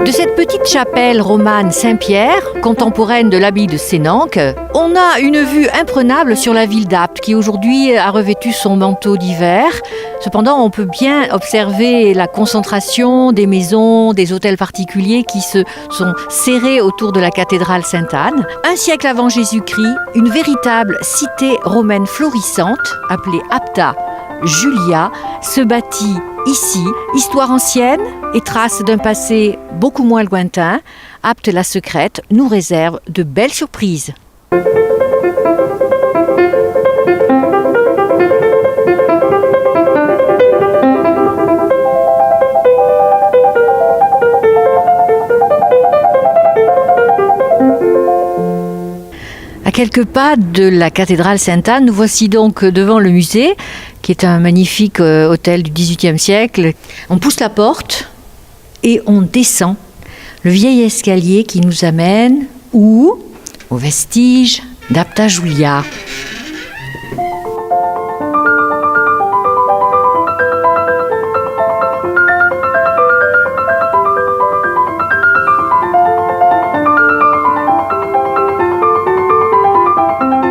De cette petite chapelle romane Saint-Pierre, contemporaine de l'abbaye de Sénanque, on a une vue imprenable sur la ville d'Apt, qui aujourd'hui a revêtu son manteau d'hiver. Cependant, on peut bien observer la concentration des maisons, des hôtels particuliers qui se sont serrés autour de la cathédrale Sainte-Anne. Un siècle avant Jésus-Christ, une véritable cité romaine florissante, appelée Apta Julia, se bâtit ici. Histoire ancienne et traces d'un passé beaucoup moins lointain, Apt la Secrète nous réserve de belles surprises. À quelques pas de la cathédrale Sainte-Anne, nous voici donc devant le musée, qui est un magnifique hôtel du XVIIIe siècle. On pousse la porte et on descend le vieil escalier qui nous amène où ? Aux vestiges d'Apta Julia.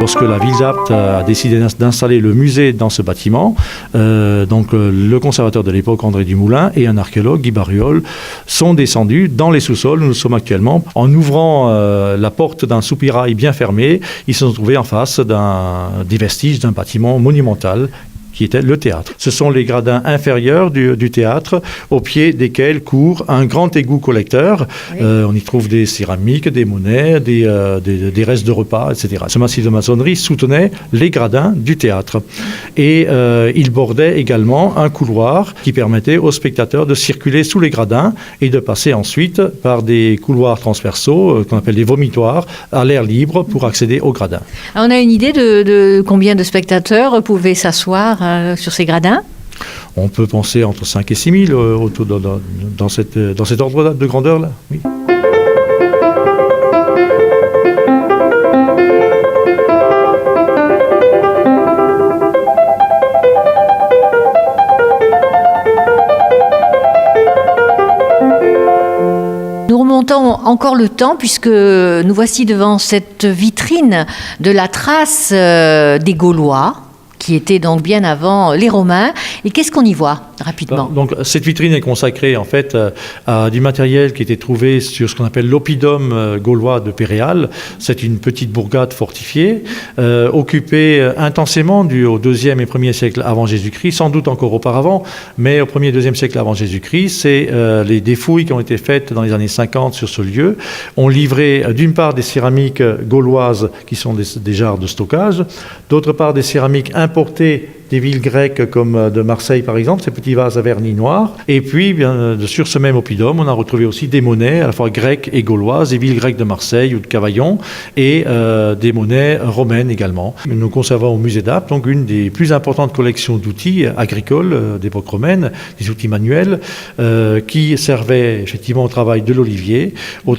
Lorsque la ville d'Apt a décidé d'installer le musée dans ce bâtiment, le conservateur de l'époque, André Dumoulin, et un archéologue, Guy Barriol, sont descendus dans les sous-sols où nous sommes actuellement. En ouvrant la porte d'un soupirail bien fermé, ils se sont trouvés en face des vestiges d'un bâtiment monumental qui était le théâtre. Ce sont les gradins inférieurs du théâtre, au pied desquels court un grand égout collecteur. Oui. On y trouve des céramiques, des monnaies, des restes de repas, etc. Ce massif de maçonnerie soutenait les gradins du théâtre. Et il bordait également un couloir qui permettait aux spectateurs de circuler sous les gradins et de passer ensuite par des couloirs transversaux, qu'on appelle des vomitoires, à l'air libre pour accéder aux gradins. On a une idée de combien de spectateurs pouvaient s'asseoir sur ces gradins ? On peut penser entre 5 et 6 000 dans cet ordre de grandeur-là. Oui. Nous remontons encore le temps puisque nous voici devant cette vitrine de la trace des Gaulois, qui était donc bien avant les Romains. Et qu'est-ce qu'on y voit rapidement ? Donc, cette vitrine est consacrée en fait à du matériel qui était trouvé sur ce qu'on appelle l'oppidum gaulois de Péréal. C'est une petite bourgade fortifiée, occupée intensément au 2e et 1er siècle avant Jésus-Christ, sans doute encore auparavant, mais au 1er et 2e siècle avant Jésus-Christ, c'est des fouilles qui ont été faites dans les années 50 sur ce lieu. On livrait d'une part des céramiques gauloises qui sont des jarres de stockage, d'autre part des céramiques importées des villes grecques comme de Marseille par exemple, ces petits vases à vernis noir. Et puis, bien, sur ce même oppidum, on a retrouvé aussi des monnaies à la fois grecques et gauloises, des villes grecques de Marseille ou de Cavaillon, et des monnaies romaines également. Nous conservons au musée d'Apt donc une des plus importantes collections d'outils agricoles d'époque romaine, des outils manuels qui servaient effectivement au travail de l'olivier, au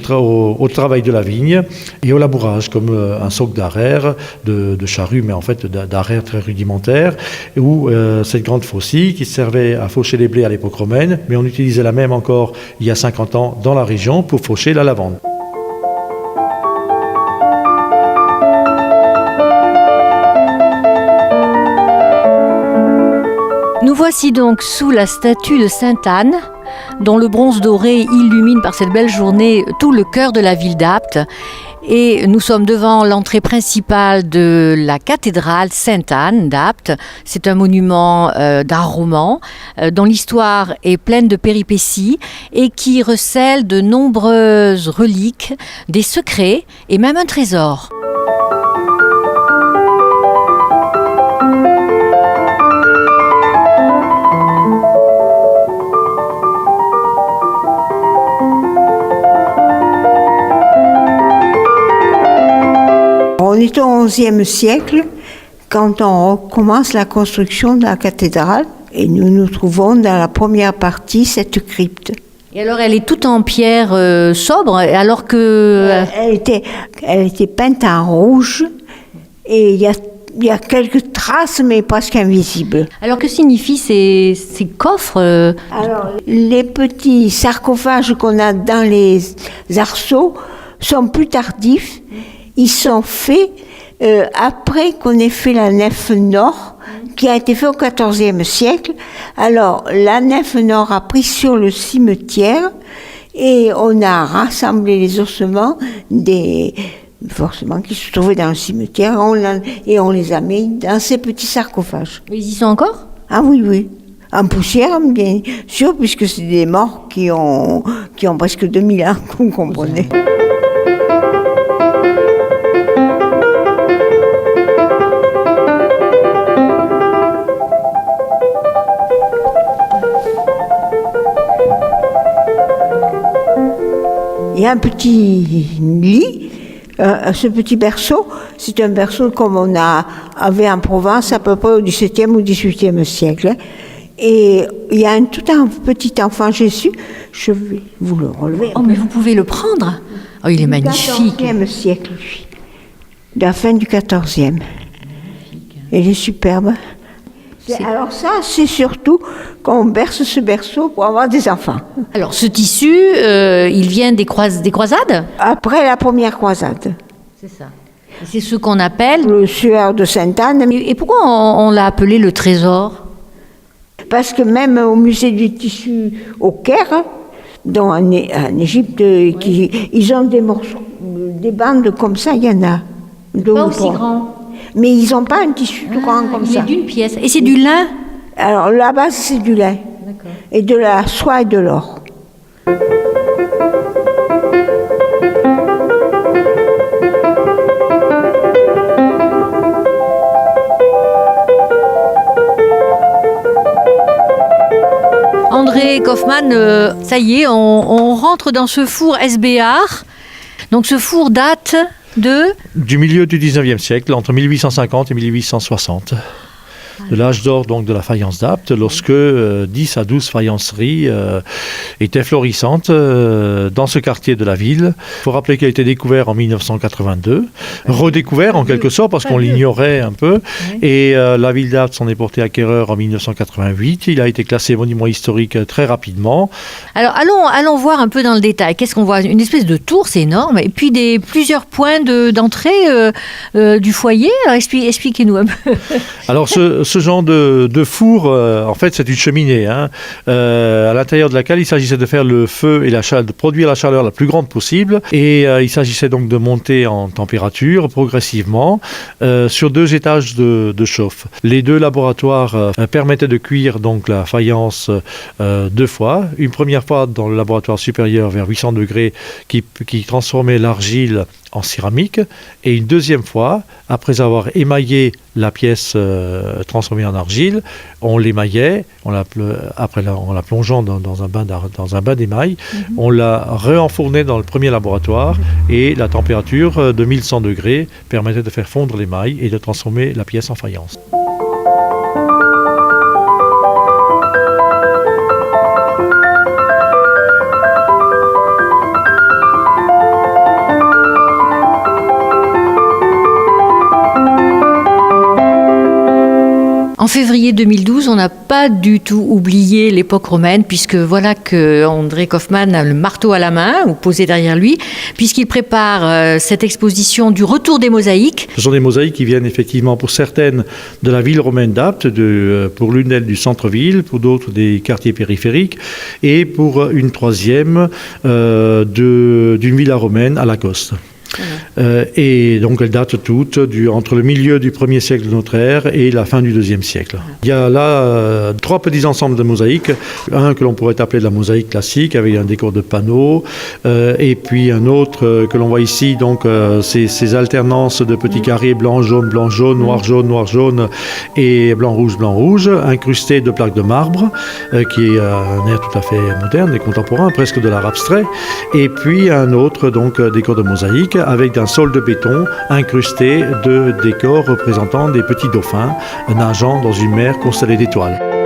travail de la vigne et au labourage, comme un soc d'arère, de charrue, mais en fait d'arère très rudimentaire, ou cette grande faucille qui servait à faucher les blés à l'époque romaine, mais on utilisait la même encore il y a 50 ans dans la région pour faucher la lavande. Nous voici donc sous la statue de Sainte-Anne, dont le bronze doré illumine par cette belle journée tout le cœur de la ville d'Apt. Et nous sommes devant l'entrée principale de la cathédrale Sainte-Anne d'Apt. C'est un monument d'art roman dont l'histoire est pleine de péripéties et qui recèle de nombreuses reliques, des secrets et même un trésor. On est au XIe siècle quand on commence la construction de la cathédrale et nous nous trouvons dans la première partie cette crypte. Et alors, elle est toute en pierre sobre, alors que... Elle était peinte en rouge et il y a quelques traces, mais presque invisibles. Alors, que signifient ces coffres Alors, les petits sarcophages qu'on a dans les arceaux sont plus tardifs. Ils sont faits après qu'on ait fait la nef nord, qui a été faite au XIVe siècle. Alors, la nef nord a pris sur le cimetière et on a rassemblé les ossements forcément qui se trouvaient dans le cimetière et on les a mis dans ces petits sarcophages. Ils y sont encore? Ah oui, oui. En poussière, bien sûr, puisque c'est des morts qui ont presque 2000 ans, vous comprenez. Il y a un petit lit, ce petit berceau, c'est un berceau comme on avait en Provence à peu près au XVIIe ou XVIIIe siècle. Et il y a un petit enfant Jésus, je vais vous le relever. Oh, mais vous pouvez le prendre? Oh, il est magnifique. Du XIVe siècle, lui. De la fin du XIVe. Il est superbe. Alors ça, c'est surtout qu'on berce ce berceau pour avoir des enfants. Alors ce tissu, il vient des croisades? Après la première croisade. C'est ça. Et c'est ce qu'on appelle... Le suaire de Sainte-Anne. Et pourquoi on l'a appelé le trésor? Parce que même au musée du tissu au Caire, en Égypte, ils ont des morceaux, des bandes comme ça, il y en a. Pas aussi grand. Mais ils n'ont pas un tissu tout grand comme ça. Il est d'une pièce. Et c'est du lin? Alors, la base, c'est du lin. D'accord. Et de la soie et de l'or. André Kaufmann, ça y est, on rentre dans ce four Esbéart. Donc ce four date du milieu du 19e siècle, entre 1850 et 1860. De l'âge d'or donc de la faïence d'Apt, lorsque 10 à 12 faïenceries étaient florissantes dans ce quartier de la ville. Il faut rappeler qu'il a été découvert en 1982, redécouvert en quelque sorte parce qu'on l'ignorait un peu, et la ville d'Apt s'en est portée acquéreur en 1988. Il a été classé monument historique très rapidement. Alors allons voir un peu dans le détail. Qu'est-ce qu'on voit? Une espèce de tour, c'est énorme, et puis plusieurs points d'entrée du foyer. Alors, expliquez-nous un peu. Alors ce genre de four, en fait, c'est une cheminée, à l'intérieur de laquelle il s'agissait de faire le feu et de produire la chaleur la plus grande possible. Et il s'agissait donc de monter en température progressivement sur 2 étages de chauffe. Les 2 laboratoires permettaient de cuire donc la faïence 2 fois. Une première fois dans le laboratoire supérieur vers 800 degrés qui transformait l'argile en céramique, et une deuxième fois, après avoir émaillé la pièce transformée en argile, on l'émaillait, en la plongeant dans un bain d'émail, on la réenfournait dans le premier laboratoire, et la température de 1100 degrés permettait de faire fondre l'émail et de transformer la pièce en faïence. En février 2012, on n'a pas du tout oublié l'époque romaine, puisque voilà que André Kaufmann a le marteau à la main, ou posé derrière lui, puisqu'il prépare cette exposition du retour des mosaïques. Ce sont des mosaïques qui viennent effectivement pour certaines de la ville romaine d'Apt, pour l'une d'elles du centre-ville, pour d'autres des quartiers périphériques, et pour une troisième d'une villa romaine à Lacoste. Et donc elles datent toutes entre le milieu du 1er siècle de notre ère et la fin du 2e siècle. Il y a là 3 petits ensembles de mosaïques. Un que l'on pourrait appeler de la mosaïque classique avec un décor de panneaux, et puis un autre que l'on voit ici, donc ces alternances de petits carrés blanc, jaune, noir, jaune et blanc, rouge, incrustés de plaques de marbre, qui est un air tout à fait moderne et contemporain, presque de l'art abstrait. Et puis un autre donc décor de mosaïque avec un sol de béton incrusté de décors représentant des petits dauphins nageant dans une mer constellée d'étoiles.